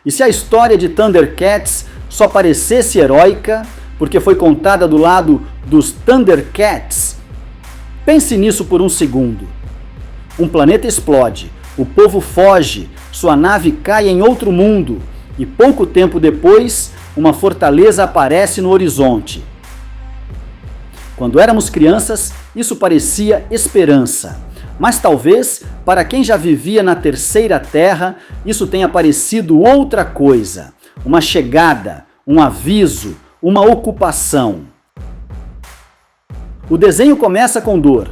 E se a história de Thundercats só parecesse heróica, porque foi contada do lado dos Thundercats? Pense nisso por um segundo. Um planeta explode, o povo foge, sua nave cai em outro mundo e pouco tempo depois, uma fortaleza aparece no horizonte. Quando éramos crianças, isso parecia esperança. Mas talvez, para quem já vivia na Terceira Terra, isso tenha parecido outra coisa. Uma chegada, um aviso, uma ocupação. O desenho começa com dor.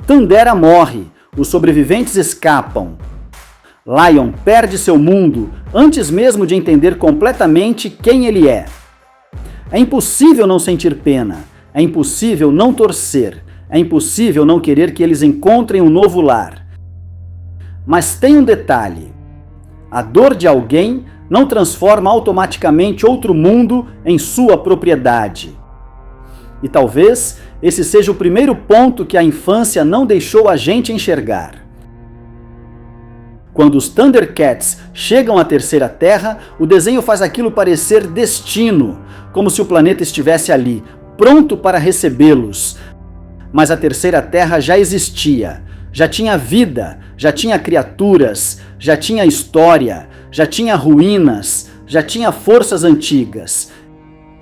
Thundera morre, os sobreviventes escapam. Lion perde seu mundo antes mesmo de entender completamente quem ele é. É impossível não sentir pena, é impossível não torcer, é impossível não querer que eles encontrem um novo lar. Mas tem um detalhe: a dor de alguém não transforma automaticamente outro mundo em sua propriedade. E talvez esse seja o primeiro ponto que a infância não deixou a gente enxergar. Quando os Thundercats chegam à Terceira Terra, o desenho faz aquilo parecer destino, como se o planeta estivesse ali, pronto para recebê-los. Mas a Terceira Terra já existia, já tinha vida, já tinha criaturas, já tinha história, já tinha ruínas, já tinha forças antigas.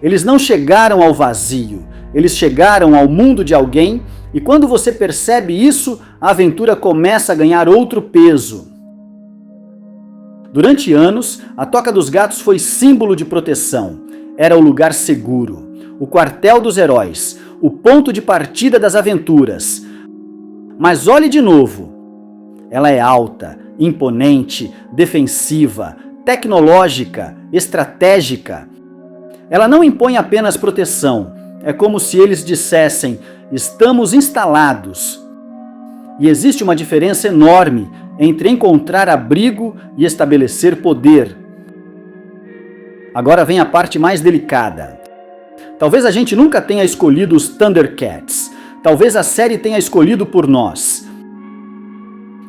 Eles não chegaram ao vazio, eles chegaram ao mundo de alguém, e quando você percebe isso, a aventura começa a ganhar outro peso. Durante anos, a Toca dos Gatos foi símbolo de proteção. Era o lugar seguro, o quartel dos heróis, o ponto de partida das aventuras. Mas olhe de novo. Ela é alta, imponente, defensiva, tecnológica, estratégica. Ela não impõe apenas proteção. É como se eles dissessem: estamos instalados. E existe uma diferença enorme entre encontrar abrigo e estabelecer poder. Agora vem a parte mais delicada. Talvez a gente nunca tenha escolhido os Thundercats. Talvez a série tenha escolhido por nós.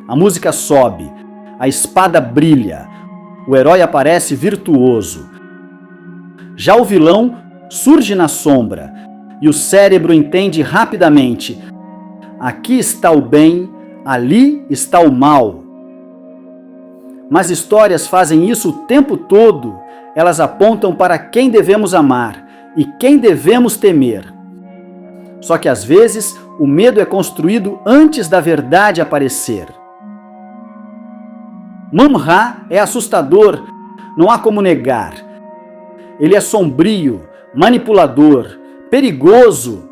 A música sobe, a espada brilha, o herói aparece virtuoso. Já o vilão surge na sombra e o cérebro entende rapidamente: aqui está o bem, ali está o mal. Mas histórias fazem isso o tempo todo. Elas apontam para quem devemos amar e quem devemos temer. Só que às vezes o medo é construído antes da verdade aparecer. Mun-Ra é assustador, não há como negar. Ele é sombrio, manipulador, perigoso.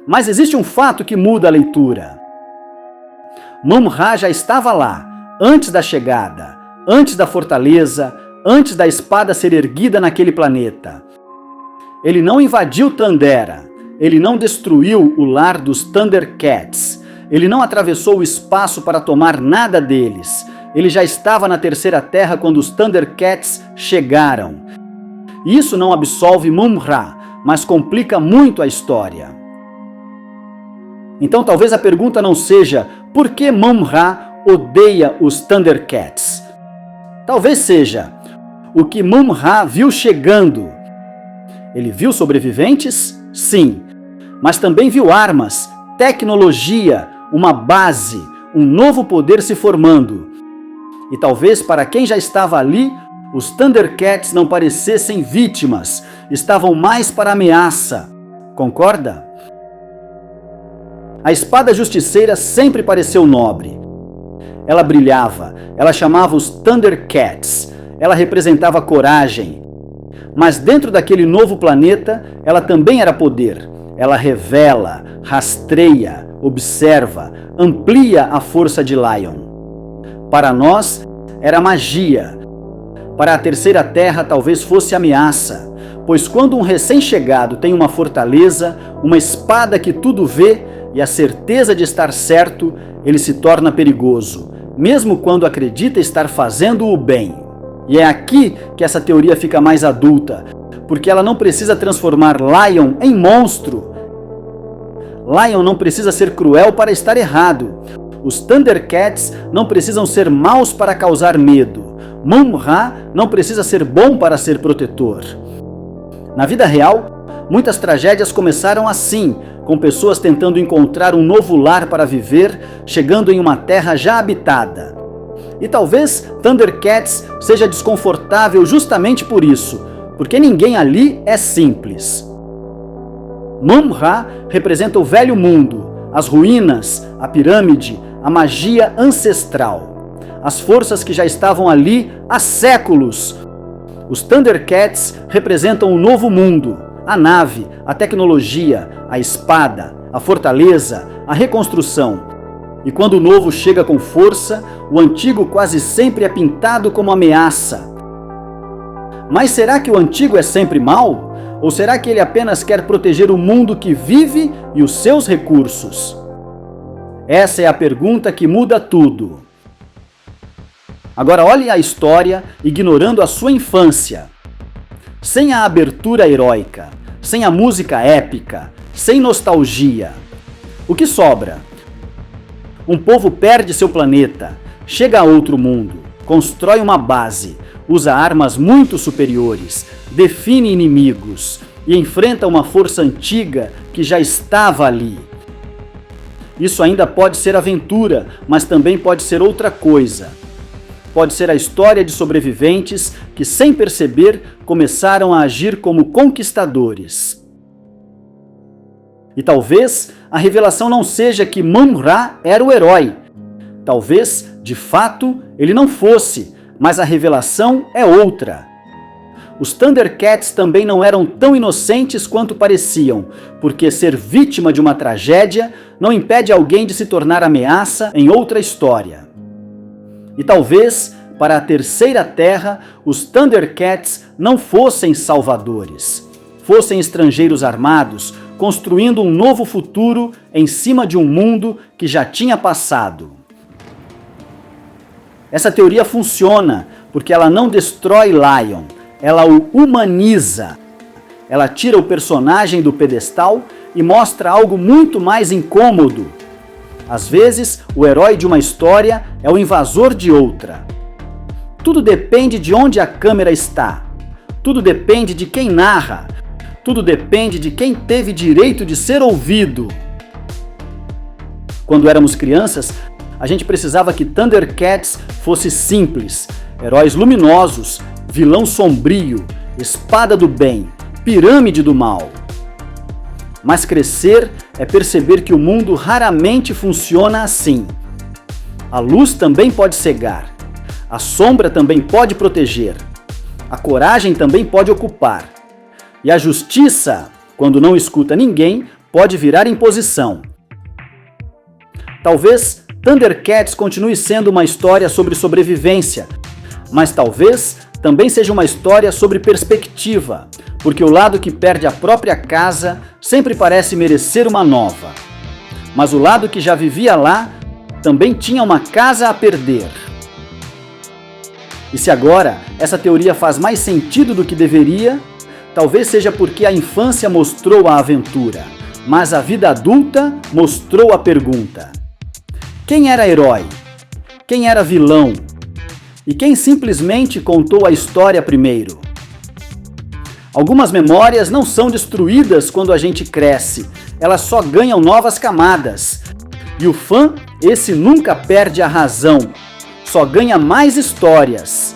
Mas existe um fato que muda a leitura. Mun-Ra já estava lá, antes da chegada, antes da fortaleza, antes da espada ser erguida naquele planeta. Ele não invadiu Thundera, ele não destruiu o lar dos Thundercats, ele não atravessou o espaço para tomar nada deles. Ele já estava na Terceira Terra quando os Thundercats chegaram. Isso não absolve Mun-Ra, mas complica muito a história. Então talvez a pergunta não seja: por que Mun-Ra odeia os Thundercats? Talvez seja: o que Mun-Ra viu chegando? Ele viu sobreviventes? Sim. Mas também viu armas, tecnologia, uma base, um novo poder se formando. E talvez para quem já estava ali, os Thundercats não parecessem vítimas, estavam mais para ameaça. Concorda? A espada justiceira sempre pareceu nobre. Ela brilhava, ela chamava os Thundercats, ela representava coragem. Mas dentro daquele novo planeta, ela também era poder. Ela revela, rastreia, observa, amplia a força de Lion. Para nós, era magia. Para a Terceira Terra, talvez fosse ameaça. Pois quando um recém-chegado tem uma fortaleza, uma espada que tudo vê e a certeza de estar certo, ele se torna perigoso, mesmo quando acredita estar fazendo o bem. E é aqui que essa teoria fica mais adulta, porque ela não precisa transformar Lion em monstro. Lion não precisa ser cruel para estar errado. Os Thundercats não precisam ser maus para causar medo. Mun-Ra não precisa ser bom para ser protetor. Na vida real, muitas tragédias começaram assim, com pessoas tentando encontrar um novo lar para viver, chegando em uma terra já habitada. E talvez Thundercats seja desconfortável justamente por isso, porque ninguém ali é simples. Mun-Ra representa o velho mundo, as ruínas, a pirâmide, a magia ancestral, as forças que já estavam ali há séculos. Os Thundercats representam o novo mundo, a nave, a tecnologia, a espada, a fortaleza, a reconstrução. E quando o novo chega com força, o antigo quase sempre é pintado como ameaça. Mas será que o antigo é sempre mau? Ou será que ele apenas quer proteger o mundo que vive e os seus recursos? Essa é a pergunta que muda tudo. Agora olhe a história ignorando a sua infância. Sem a abertura heróica, sem a música épica, sem nostalgia. O que sobra? Um povo perde seu planeta, chega a outro mundo, constrói uma base, usa armas muito superiores, define inimigos e enfrenta uma força antiga que já estava ali. Isso ainda pode ser aventura, mas também pode ser outra coisa. Pode ser a história de sobreviventes que, sem perceber, começaram a agir como conquistadores. E talvez a revelação não seja que Mun-Ra era o herói. Talvez, de fato, ele não fosse, mas a revelação é outra. Os Thundercats também não eram tão inocentes quanto pareciam, porque ser vítima de uma tragédia não impede alguém de se tornar ameaça em outra história. E talvez, para a Terceira Terra, os Thundercats não fossem salvadores, fossem estrangeiros armados, construindo um novo futuro em cima de um mundo que já tinha passado. Essa teoria funciona porque ela não destrói Lion, ela o humaniza. Ela tira o personagem do pedestal e mostra algo muito mais incômodo. Às vezes, o herói de uma história é o invasor de outra. Tudo depende de onde a câmera está. Tudo depende de quem narra. Tudo depende de quem teve direito de ser ouvido. Quando éramos crianças, a gente precisava que Thundercats fosse simples, heróis luminosos, vilão sombrio, espada do bem, pirâmide do mal. Mas crescer é perceber que o mundo raramente funciona assim. A luz também pode cegar, a sombra também pode proteger, a coragem também pode ocupar. E a justiça, quando não escuta ninguém, pode virar imposição. Talvez Thundercats continue sendo uma história sobre sobrevivência, mas talvez também seja uma história sobre perspectiva, porque o lado que perde a própria casa sempre parece merecer uma nova. Mas o lado que já vivia lá também tinha uma casa a perder. E se agora essa teoria faz mais sentido do que deveria, talvez seja porque a infância mostrou a aventura, mas a vida adulta mostrou a pergunta. Quem era herói? Quem era vilão? E quem simplesmente contou a história primeiro? Algumas memórias não são destruídas quando a gente cresce, elas só ganham novas camadas. E o fã, esse nunca perde a razão, só ganha mais histórias.